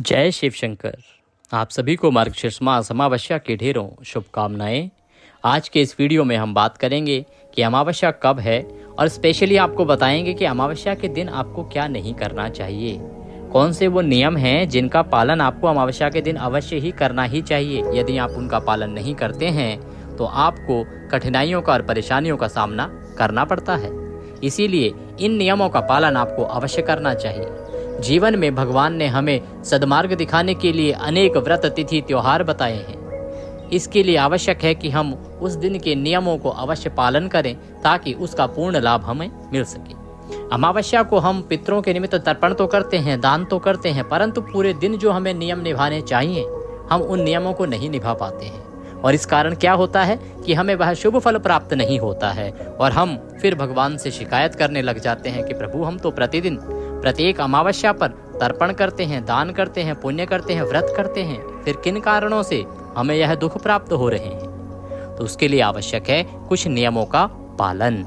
जय शिव शंकर। आप सभी को मार्गशीर्ष मास अमावस्या की ढेरों शुभकामनाएं। आज के इस वीडियो में हम बात करेंगे कि अमावस्या कब है और स्पेशली आपको बताएंगे कि अमावस्या के दिन आपको क्या नहीं करना चाहिए, कौन से वो नियम हैं जिनका पालन आपको अमावस्या के दिन अवश्य ही करना ही चाहिए। यदि आप उनका पालन नहीं करते हैं तो आपको कठिनाइयों का और परेशानियों का सामना करना पड़ता है। इसीलिए इन नियमों का पालन आपको अवश्य करना चाहिए। जीवन में भगवान ने हमें सद्मार्ग दिखाने के लिए अनेक व्रत तिथि त्योहार बताए हैं। इसके लिए आवश्यक है कि हम उस दिन के नियमों को अवश्य पालन करें ताकि उसका पूर्ण लाभ हमें मिल सके। अमावस्या को हम पितरों के निमित्त तर्पण तो करते हैं, दान तो करते हैं, परंतु पूरे दिन जो हमें नियम निभाने चाहिए हम उन नियमों को नहीं निभा पाते हैं। और इस कारण क्या होता है कि हमें वह शुभ फल प्राप्त नहीं होता है और हम फिर भगवान से शिकायत करने लग जाते हैं कि प्रभु हम तो प्रतिदिन प्रत्येक अमावस्या पर तर्पण करते हैं, दान करते हैं, पुण्य करते हैं, व्रत करते हैं, फिर किन कारणों से हमें यह दुख प्राप्त हो रहे हैं। तो उसके लिए आवश्यक है कुछ नियमों का पालन।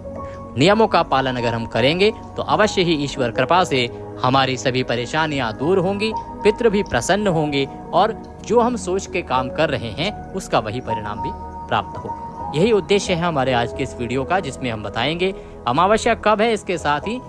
नियमों का पालन अगर हम करेंगे तो अवश्य ही ईश्वर कृपा से हमारी सभी परेशानियां दूर होंगी, पितृ भी प्रसन्न होंगे और जो हम सोच के काम कर रहे हैं उसका वही परिणाम भी प्राप्त होगा। यही उद्देश्य है हमारे आज के इस वीडियो का, जिसमें हम बताएंगे अमावस्या कब है, इसके साथ ही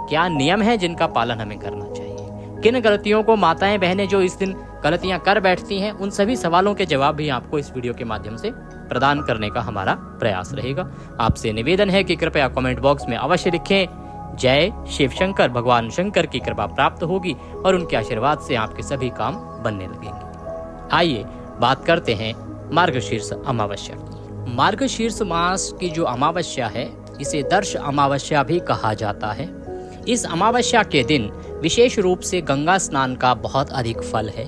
क्या नियम है जिनका पालन हमें करना चाहिए। किन गलतियों को माताएं बहनें जो इस दिन गलतियां कर बैठती हैं, उन सभी सवालों के जवाब भी आपको इस वीडियो के माध्यम से प्रदान करने का हमारा प्रयास रहेगा। आपसे निवेदन है कि कृपया कमेंट बॉक्स में अवश्य लिखें जय शिव शंकर। भगवान शंकर की कृपा प्राप्त होगी और उनके आशीर्वाद से आपके सभी काम बनने लगेंगे। आइए बात करते हैं मार्गशीर्ष अमावस्या की। मार्गशीर्ष मास की जो अमावस्या है इसे दर्श अमावस्या भी कहा जाता है। इस अमावस्या के दिन विशेष रूप से गंगा स्नान का बहुत अधिक फल है।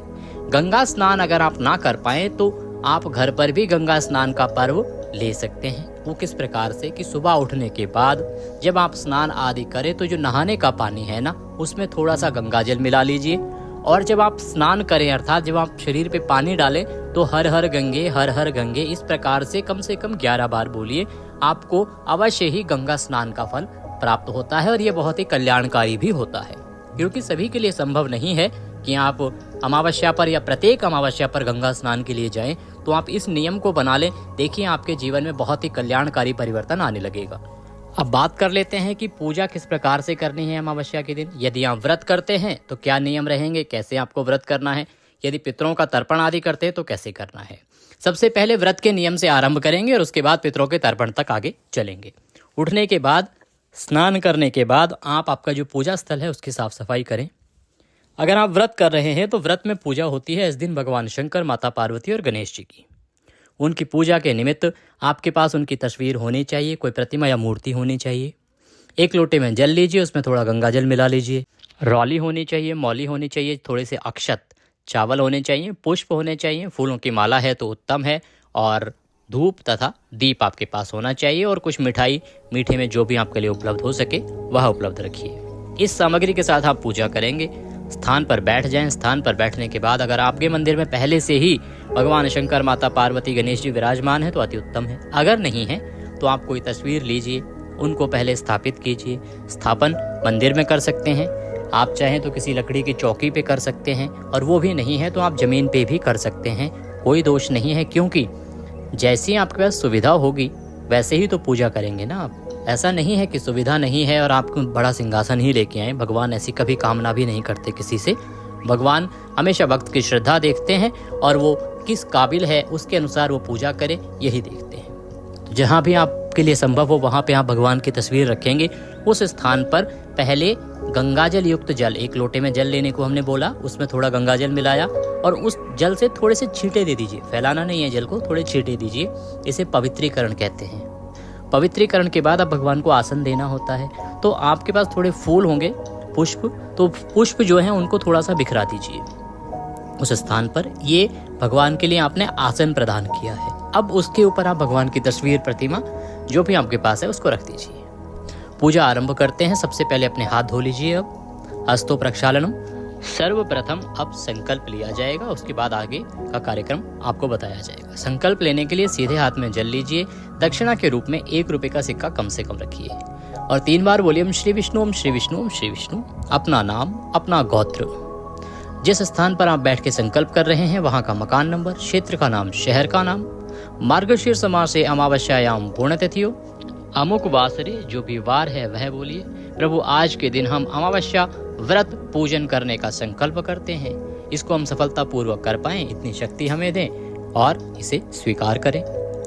गंगा स्नान अगर आप ना कर पाए तो आप घर पर भी गंगा स्नान का पर्व ले सकते हैं। वो किस प्रकार से कि सुबह उठने के बाद जब आप स्नान आदि करें तो जो नहाने का पानी है ना, उसमें थोड़ा सा गंगा जल मिला लीजिए और जब आप स्नान करें अर्थात जब आप शरीर पे पानी डालें तो हर हर गंगे इस प्रकार से कम 11 बार बोलिए। आपको अवश्य ही गंगा स्नान का फल प्राप्त होता है और ये बहुत ही कल्याणकारी भी होता है, क्योंकि सभी के लिए संभव नहीं है कि आप अमावस्या पर या प्रत्येक अमावस्या पर गंगा स्नान के लिए जाएं। तो आप इस नियम को बना लें, देखिए आपके जीवन में बहुत ही कल्याणकारी परिवर्तन आने लगेगा। अब बात कर लेते हैं कि पूजा किस प्रकार से करनी है अमावस्या के दिन। यदि आप व्रत करते हैं तो क्या नियम रहेंगे, कैसे आपको व्रत करना है। यदि पितरों का तर्पण आदि करते हैं तो कैसे करना है। सबसे पहले व्रत के नियम से आरंभ करेंगे और उसके बाद पितरों के तर्पण तक आगे चलेंगे। उठने के बाद, स्नान करने के बाद आपका जो पूजा स्थल है उसकी साफ सफाई करें। अगर आप व्रत कर रहे हैं तो व्रत में पूजा होती है इस दिन भगवान शंकर, माता पार्वती और गणेश जी की। उनकी पूजा के निमित्त आपके पास उनकी तस्वीर होनी चाहिए, कोई प्रतिमा या मूर्ति होनी चाहिए। एक लोटे में जल लीजिए, उसमें थोड़ा गंगा जल मिला लीजिए। रौली होनी चाहिए, मौली होनी चाहिए, थोड़े से अक्षत चावल होने चाहिए, पुष्प होने चाहिए, फूलों की माला है तो उत्तम है, और धूप तथा दीप आपके पास होना चाहिए और कुछ मिठाई, मीठे में जो भी आपके लिए उपलब्ध हो सके वह उपलब्ध रखिए। इस सामग्री के साथ आप पूजा करेंगे। स्थान पर बैठ जाएं। स्थान पर बैठने के बाद अगर आपके मंदिर में पहले से ही भगवान शंकर, माता पार्वती, गणेश जी विराजमान है तो अति उत्तम है। अगर नहीं है तो आप कोई तस्वीर लीजिए, उनको पहले स्थापित कीजिए। स्थापन मंदिर में कर सकते हैं, आप चाहें तो किसी लकड़ी की चौकी पे कर सकते हैं, और वो भी नहीं है तो आप जमीन पे भी कर सकते हैं, कोई दोष नहीं है। क्योंकि जैसी आपके पास सुविधा होगी वैसे ही तो पूजा करेंगे ना आप। ऐसा नहीं है कि सुविधा नहीं है और आपको बड़ा सिंहासन ही लेके आए। भगवान ऐसी कभी कामना भी नहीं करते किसी से। भगवान हमेशा भक्त की श्रद्धा देखते हैं और वो किस काबिल है उसके अनुसार वो पूजा करे, यही देखते हैं। तो जहाँ भी आपके लिए संभव हो वहाँ पे आप भगवान की तस्वीर रखेंगे। उस स्थान पर पहले गंगाजल युक्त जल, एक लोटे में जल लेने को हमने बोला, उसमें थोड़ा गंगाजल मिलाया और उस जल से थोड़े से छींटे दे दीजिए। फैलाना नहीं है जल को, थोड़े छींटे दीजिए। इसे पवित्रीकरण कहते हैं। पवित्रीकरण के बाद अब भगवान को आसन देना होता है। तो आपके पास थोड़े फूल होंगे, पुष्प, तो पुष्प जो है उनको थोड़ा सा बिखरा दीजिए उस स्थान पर। ये भगवान के लिए आपने आसन प्रदान किया है। अब उसके ऊपर आप भगवान की तस्वीर, प्रतिमा जो भी आपके पास है उसको रख दीजिए। पूजा आरंभ करते हैं। सबसे पहले अपने हाथ धो लीजिए। अब हस्तो प्रक्षालनम, सर्वप्रथम अब संकल्प लिया जाएगा, उसके बाद आगे का कार्यक्रम आपको बताया जाएगा। संकल्प लेने के लिए सीधे हाथ में जल लीजिए। दक्षिणा के रूप में 1 रुपए का सिक्का कम से कम रखिए और 3 बार बोलिए ओम श्री विष्णु, ओम श्री विष्णु, ओम श्री विष्णु। अपना नाम, अपना गोत्र, जिस स्थान पर आप बैठ के संकल्प कर रहे हैं वहां का मकान नंबर, क्षेत्र का नाम, शहर का नाम, मार्गशीर्ष मास से अमावस्यायाम पुण्यतिथियों, अमुक वासरे, जो भी वार है वह बोलिए। प्रभु आज के दिन हम अमावस्या व्रत पूजन करने का संकल्प करते हैं, इसको हम सफलतापूर्वक कर पाएं इतनी शक्ति हमें दें और इसे स्वीकार करें।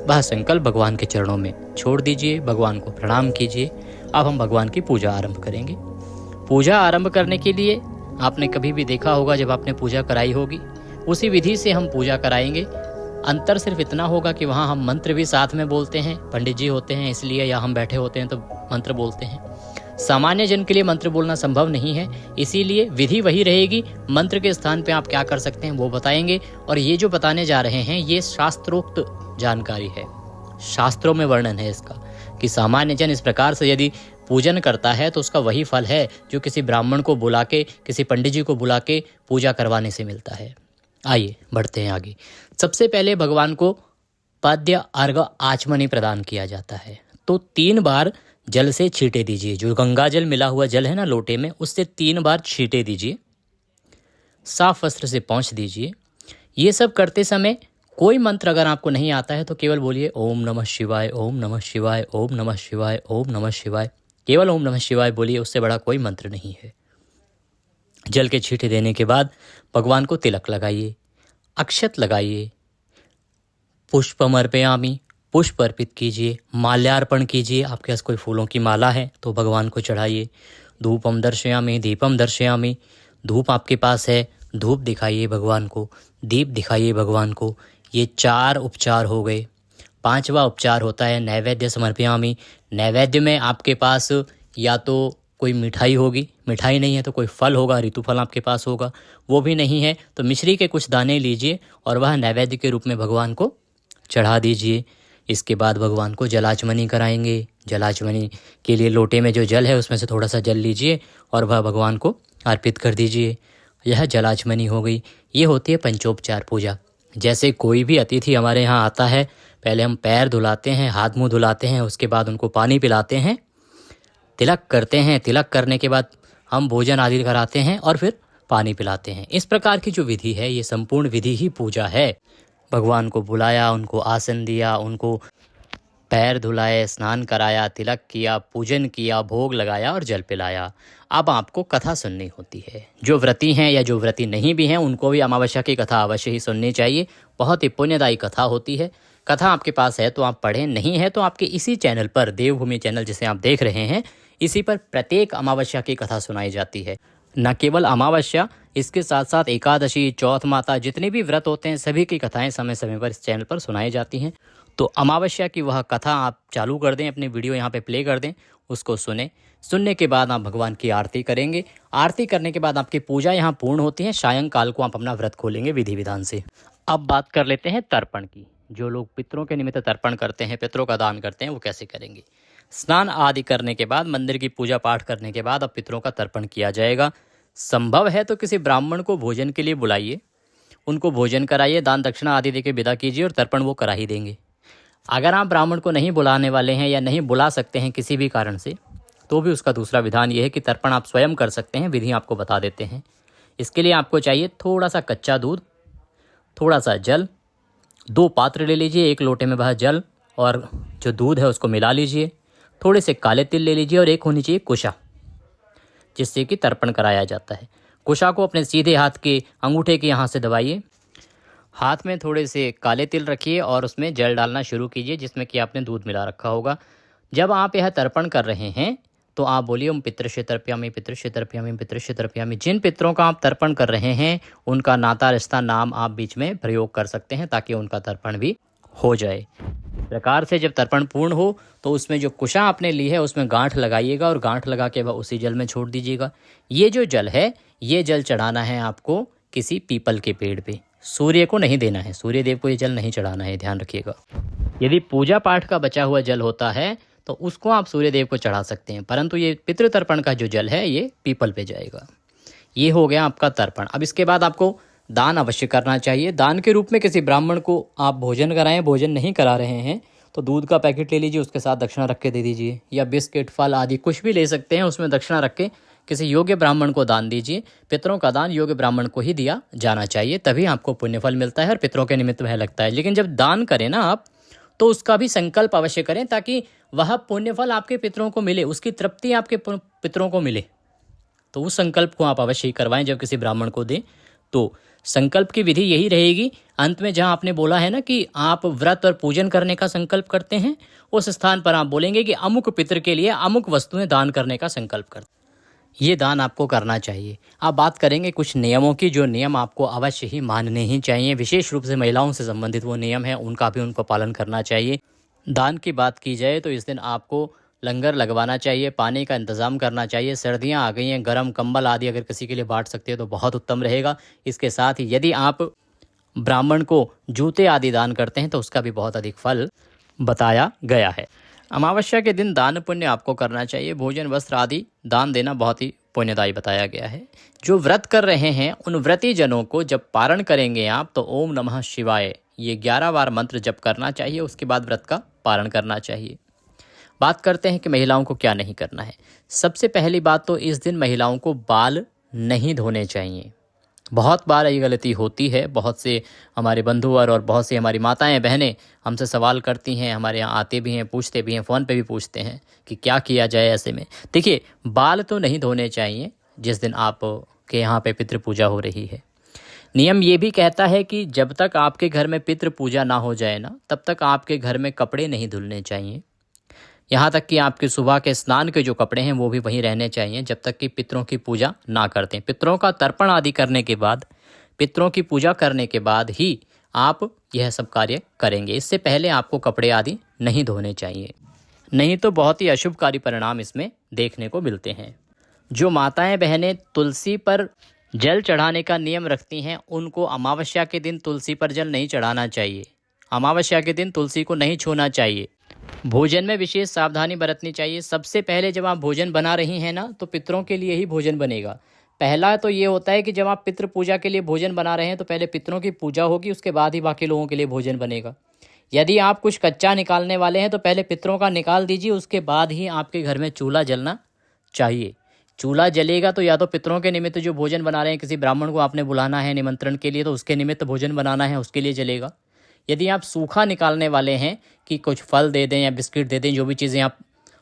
वह संकल्प भगवान के चरणों में छोड़ दीजिए, भगवान को प्रणाम कीजिए। अब हम भगवान की पूजा आरंभ करेंगे। पूजा आरंभ करने के लिए आपने कभी भी देखा होगा, जब आपने पूजा कराई होगी उसी विधि से हम पूजा कराएंगे। अंतर सिर्फ इतना होगा कि वहाँ हम मंत्र भी साथ में बोलते हैं, पंडित जी होते हैं इसलिए, या हम बैठे होते हैं तो मंत्र बोलते हैं। सामान्य जन के लिए मंत्र बोलना संभव नहीं है, इसीलिए विधि वही रहेगी। मंत्र के स्थान पे आप क्या कर सकते हैं वो बताएंगे। और ये जो बताने जा रहे हैं ये शास्त्रोक्त जानकारी है, शास्त्रों में वर्णन है इसका, कि सामान्य जन इस प्रकार से यदि पूजन करता है तो उसका वही फल है जो किसी ब्राह्मण को बुला के, किसी पंडित जी को बुला के पूजा करवाने से मिलता है। आइए बढ़ते हैं आगे। सबसे पहले भगवान को पाद्य अर्घ आचमनी प्रदान किया जाता है। तो 3 बार जल से छींटे दीजिए, जो गंगा जल मिला हुआ जल है ना लोटे में, उससे 3 बार छींटे दीजिए। साफ वस्त्र से पोंछ दीजिए। ये सब करते समय कोई मंत्र अगर आपको नहीं आता है तो केवल बोलिए ओम नमः शिवाय, ओम नमः शिवाय, ओम नमः शिवाय, ओम नमः शिवाय। केवल ओम नमः शिवाय बोलिए, उससे बड़ा कोई मंत्र नहीं है। जल के छींटे देने के बाद भगवान को तिलक लगाइए, अक्षत लगाइए, पुष्पम अर्पयामि, पुष्प अर्पित कीजिए, माल्यार्पण कीजिए। आपके पास कोई फूलों की माला है तो भगवान को चढ़ाइए। धूपम दर्शयामि, दीपम दर्शयामि, धूप आपके पास है, धूप दिखाइए भगवान को, दीप दिखाइए भगवान को। ये 4 उपचार हो गए। 5वां उपचार होता है नैवेद्य समर्पयामि। नैवेद्य में आपके पास या तो कोई मिठाई होगी, मिठाई नहीं है तो कोई फल होगा, ऋतु फल आपके पास होगा, वो भी नहीं है तो मिश्री के कुछ दाने लीजिए और वह नैवेद्य के रूप में भगवान को चढ़ा दीजिए। इसके बाद भगवान को जलाचमनी कराएंगे। जलाचमनी के लिए लोटे में जो जल है उसमें से थोड़ा सा जल लीजिए और वह भगवान को अर्पित कर दीजिए। यह जलाचमनी हो गई। ये होती है पंचोपचार पूजा। जैसे कोई भी अतिथि हमारे यहाँ आता है, पहले हम पैर धुलाते हैं, हाथ मुंह धुलाते हैं, उसके बाद उनको पानी पिलाते हैं, तिलक करते हैं, तिलक करने के बाद हम भोजन आदि कराते हैं और फिर पानी पिलाते हैं। इस प्रकार की जो विधि है ये संपूर्ण विधि ही पूजा है। भगवान को बुलाया, उनको आसन दिया, उनको पैर धुलाए, स्नान कराया, तिलक किया, पूजन किया, भोग लगाया और जल पिलाया। अब आपको कथा सुननी होती है। जो व्रती हैं या जो व्रती नहीं भी हैं उनको भी अमावस्या की कथा अवश्य ही सुननी चाहिए। बहुत ही पुण्यदायी कथा होती है। कथा आपके पास है तो आप पढ़ें, नहीं है तो आपके इसी चैनल पर, देवभूमि चैनल जिसे आप देख रहे हैं, इसी पर प्रत्येक अमावस्या की कथा सुनाई जाती है। न केवल अमावस्या, इसके साथ साथ एकादशी, चौथ माता, जितने भी व्रत होते हैं सभी की कथाएं समय समय पर इस चैनल पर सुनाई जाती हैं। तो अमावस्या की वह कथा आप चालू कर दें, अपनी वीडियो यहाँ पे प्ले कर दें, उसको सुने। सुनने के बाद आप भगवान की आरती करेंगे। आरती करने के बाद आपकी पूजा यहाँ पूर्ण होती है। सायंकाल को आप अपना व्रत खोलेंगे विधि विधान से। अब बात कर लेते हैं तर्पण की। जो लोग पितरों के निमित्त तर्पण करते हैं, पितरों का दान करते हैं, वो कैसे करेंगे। स्नान आदि करने के बाद, मंदिर की पूजा पाठ करने के बाद अब पितरों का तर्पण किया जाएगा। संभव है तो किसी ब्राह्मण को भोजन के लिए बुलाइए, उनको भोजन कराइए, दान दक्षिणा आदि देके विदा कीजिए और तर्पण वो करा ही देंगे। अगर आप ब्राह्मण को नहीं बुलाने वाले हैं या नहीं बुला सकते हैं किसी भी कारण से, तो भी उसका दूसरा विधान ये है कि तर्पण आप स्वयं कर सकते हैं। विधि आपको बता देते हैं। इसके लिए आपको चाहिए थोड़ा सा कच्चा दूध, थोड़ा सा जल, 2 पात्र ले लीजिए। 1 लोटे में वह जल और जो दूध है उसको मिला लीजिए। थोड़े से काले तिल ले लीजिए और एक होनी चाहिए कुशा, जिससे कि तर्पण कराया जाता है। कुशा को अपने सीधे हाथ के अंगूठे के यहाँ से दबाइए। हाथ में थोड़े से काले तिल रखिए और उसमें जल डालना शुरू कीजिए जिसमें कि आपने दूध मिला रखा होगा। जब आप यह तर्पण कर रहे हैं तो आप बोलिए ओम पितृश्य तर्पयामि, पितृश्य तर्पयामि, पितृश्य तर्पयामि। जिन पितरों का आप तर्पण कर रहे हैं उनका नाता, रिश्ता, नाम आप बीच में प्रयोग कर सकते हैं ताकि उनका तर्पण भी हो जाए। प्रकार से जब तर्पण पूर्ण हो तो उसमें जो कुशा आपने ली है उसमें गांठ लगाइएगा और गांठ लगा के वह उसी जल में छोड़ दीजिएगा। ये जो जल है ये जल चढ़ाना है आपको किसी पीपल के पेड़ पे। सूर्य को नहीं देना है, सूर्य देव को ये जल नहीं चढ़ाना है, ध्यान रखिएगा। यदि पूजा पाठ का बचा हुआ जल होता है तो उसको आप सूर्य देव को चढ़ा सकते हैं, परंतु ये पितृतर्पण का जो जल है ये पीपल पे जाएगा। ये हो गया आपका तर्पण। अब इसके बाद आपको दान अवश्य करना चाहिए। दान के रूप में किसी ब्राह्मण को आप भोजन कराएं, भोजन नहीं करा रहे हैं तो दूध का पैकेट ले लीजिए, उसके साथ दक्षिणा रख के दे दीजिए, या बिस्किट, फल आदि कुछ भी ले सकते हैं, उसमें दक्षिणा रख के किसी योग्य ब्राह्मण को दान दीजिए। पितरों का दान योग्य ब्राह्मण को ही दिया जाना चाहिए, तभी आपको पुण्यफल मिलता है और पितरों के निमित्त वह लगता है। लेकिन जब दान करें ना आप, तो उसका भी संकल्प अवश्य करें, ताकि वह पुण्यफल आपके पितरों को मिले, उसकी तृप्ति आपके पितरों को मिले। तो उस संकल्प को आप अवश्य ही करवाएं जब किसी ब्राह्मण को दें। तो संकल्प की विधि यही रहेगी। अंत में जहां आपने बोला है ना कि आप व्रत और पूजन करने का संकल्प करते हैं, उस स्थान पर आप बोलेंगे कि अमुक पितर के लिए अमुक वस्तुएं दान करने का संकल्प करते हैं। ये दान आपको करना चाहिए। आप बात करेंगे कुछ नियमों की, जो नियम आपको अवश्य ही मानने ही चाहिए। विशेष रूप से महिलाओं से संबंधित वो नियम है, उनका भी उनको पालन करना चाहिए। दान की बात की जाए तो इस दिन आपको लंगर लगवाना चाहिए, पानी का इंतज़ाम करना चाहिए। सर्दियां आ गई हैं, गर्म कंबल आदि अगर किसी के लिए बांट सकते हो तो बहुत उत्तम रहेगा। इसके साथ ही यदि आप ब्राह्मण को जूते आदि दान करते हैं तो उसका भी बहुत अधिक फल बताया गया है। अमावस्या के दिन दान पुण्य आपको करना चाहिए। भोजन वस्त्र आदि दान देना बहुत ही पुण्यदायी बताया गया है। जो व्रत कर रहे हैं उन व्रती जनों को जब पारण करेंगे आप, तो ओम नमः शिवाय ये 11 बार मंत्र जप करना चाहिए। उसके बाद व्रत का पारण करना चाहिए। बात करते हैं कि महिलाओं को क्या नहीं करना है। सबसे पहली बात तो इस दिन महिलाओं को बाल नहीं धोने चाहिए। बहुत बार ये गलती होती है। बहुत से हमारे बंधु और बहुत सी हमारी माताएं बहनें हमसे सवाल करती हैं, हमारे यहाँ आते भी हैं, पूछते भी हैं, फ़ोन पे भी पूछते हैं कि क्या किया जाए ऐसे में। देखिए, बाल तो नहीं धोने चाहिए जिस दिन आप के यहाँ पे पितृ पूजा हो रही है। नियम ये भी कहता है कि जब तक आपके घर में पितृ पूजा ना हो जाए ना, तब तक आपके घर में कपड़े नहीं धुलने चाहिए। यहाँ तक कि आपके सुबह के स्नान के जो कपड़े हैं वो भी वहीं रहने चाहिए जब तक कि पितरों की पूजा ना करते हैं। पितरों का तर्पण आदि करने के बाद, पितरों की पूजा करने के बाद ही आप यह सब कार्य करेंगे। इससे पहले आपको कपड़े आदि नहीं धोने चाहिए, नहीं तो बहुत ही अशुभकारी परिणाम इसमें देखने को मिलते हैं। जो माताएं बहनें तुलसी पर जल चढ़ाने का नियम रखती हैं, उनको अमावस्या के दिन तुलसी पर जल नहीं चढ़ाना चाहिए। अमावस्या के दिन तुलसी को नहीं छूना चाहिए। भोजन में विशेष सावधानी बरतनी चाहिए। सबसे पहले जब आप भोजन बना रही हैं ना, तो पितरों के लिए ही भोजन बनेगा। पहला तो ये होता है कि जब आप पितृ पूजा के लिए भोजन बना रहे हैं तो पहले पितरों की पूजा होगी, उसके बाद ही बाकी लोगों के लिए भोजन बनेगा। यदि आप कुछ कच्चा निकालने वाले हैं तो पहले पितरों का निकाल दीजिए, उसके बाद ही आपके घर में चूल्हा जलना चाहिए। चूल्हा जलेगा तो या तो पितरों के निमित्त जो भोजन बना रहे हैं, किसी ब्राह्मण को आपने बुलाना है निमंत्रण के लिए, तो उसके निमित्त भोजन बनाना है, उसके लिए जलेगा। यदि आप सूखा निकालने वाले हैं कि कुछ फल दे दें या बिस्किट दे दें, जो भी चीज़ें आप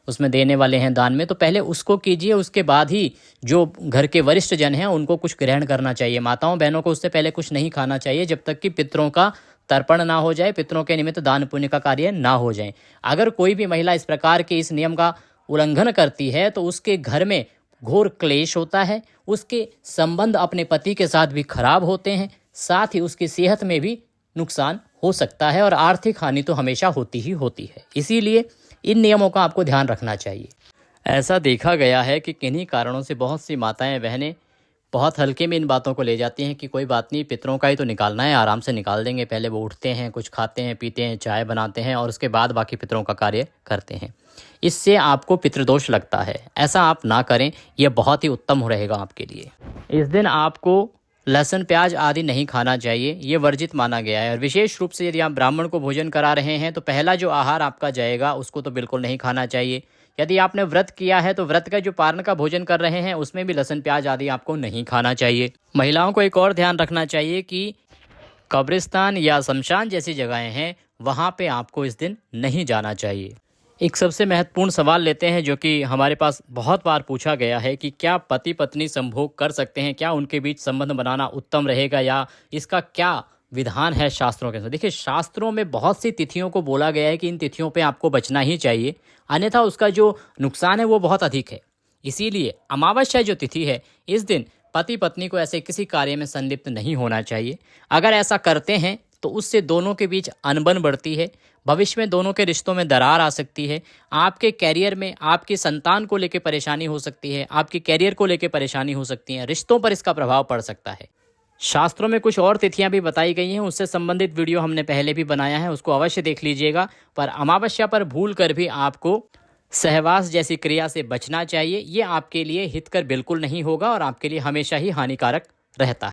उसमें देने वाले हैं दान में, तो पहले उसको कीजिए। उसके बाद ही जो घर के वरिष्ठ जन हैं उनको कुछ ग्रहण करना चाहिए। माताओं बहनों को उससे पहले कुछ नहीं खाना चाहिए जब तक कि पितरों का तर्पण ना हो जाए, पितरों के निमित्त दान पुण्य का कार्य ना हो जाए। अगर कोई भी महिला इस प्रकार के इस नियम का उल्लंघन करती है तो उसके घर में घोर क्लेश होता है, उसके संबंध अपने पति के साथ भी खराब होते हैं, साथ ही उसकी सेहत में भी नुकसान हो सकता है और आर्थिक हानि तो हमेशा होती ही होती है। इसीलिए इन नियमों का आपको ध्यान रखना चाहिए। ऐसा देखा गया है कि किन्हीं कारणों से बहुत सी माताएं बहनें बहुत हल्के में इन बातों को ले जाती हैं कि कोई बात नहीं, पितरों का ही तो निकालना है, आराम से निकाल देंगे। पहले वो उठते हैं, कुछ खाते हैं, पीते हैं, चाय बनाते हैं और उसके बाद बाकी पितरों का कार्य करते हैं। इससे आपको पितृदोष लगता है। ऐसा आप ना करें, यह बहुत ही उत्तम रहेगा आपके लिए। इस दिन आपको लहसुन प्याज आदि नहीं खाना चाहिए, ये वर्जित माना गया है। और विशेष रूप से यदि आप ब्राह्मण को भोजन करा रहे हैं तो पहला जो आहार आपका जाएगा उसको तो बिल्कुल नहीं खाना चाहिए। यदि आपने व्रत किया है तो व्रत का जो पारण का भोजन कर रहे हैं उसमें भी लहसुन प्याज आदि आपको नहीं खाना चाहिए। महिलाओं को एक और ध्यान रखना चाहिए कि कब्रिस्तान या शमशान जैसी जगहें हैं, वहाँ पे आपको इस दिन नहीं जाना चाहिए। एक सबसे महत्वपूर्ण सवाल लेते हैं जो कि हमारे पास बहुत बार पूछा गया है कि क्या पति पत्नी संभोग कर सकते हैं, क्या उनके बीच संबंध बनाना उत्तम रहेगा या इसका क्या विधान है शास्त्रों के अंदर। देखिए, शास्त्रों में बहुत सी तिथियों को बोला गया है कि इन तिथियों पे आपको बचना ही चाहिए, अन्यथा उसका जो नुकसान है वो बहुत अधिक है। इसीलिए अमावस्या जो तिथि है, इस दिन पति पत्नी को ऐसे किसी कार्य में संलिप्त नहीं होना चाहिए। अगर ऐसा करते हैं तो उससे दोनों के बीच अनबन बढ़ती है, भविष्य में दोनों के रिश्तों में दरार आ सकती है, आपके कैरियर में आपकी संतान को लेकर परेशानी हो सकती है, आपके कैरियर को लेकर परेशानी हो सकती है, रिश्तों पर इसका प्रभाव पड़ सकता है। शास्त्रों में कुछ और तिथियां भी बताई गई हैं, उससे संबंधित वीडियो हमने पहले भी बनाया है, उसको अवश्य देख लीजिएगा। पर अमावस्या पर भूल कर भी आपको सहवास जैसी क्रिया से बचना चाहिए। ये आपके लिए हितकर बिल्कुल नहीं होगा और आपके लिए हमेशा ही हानिकारक रहता है।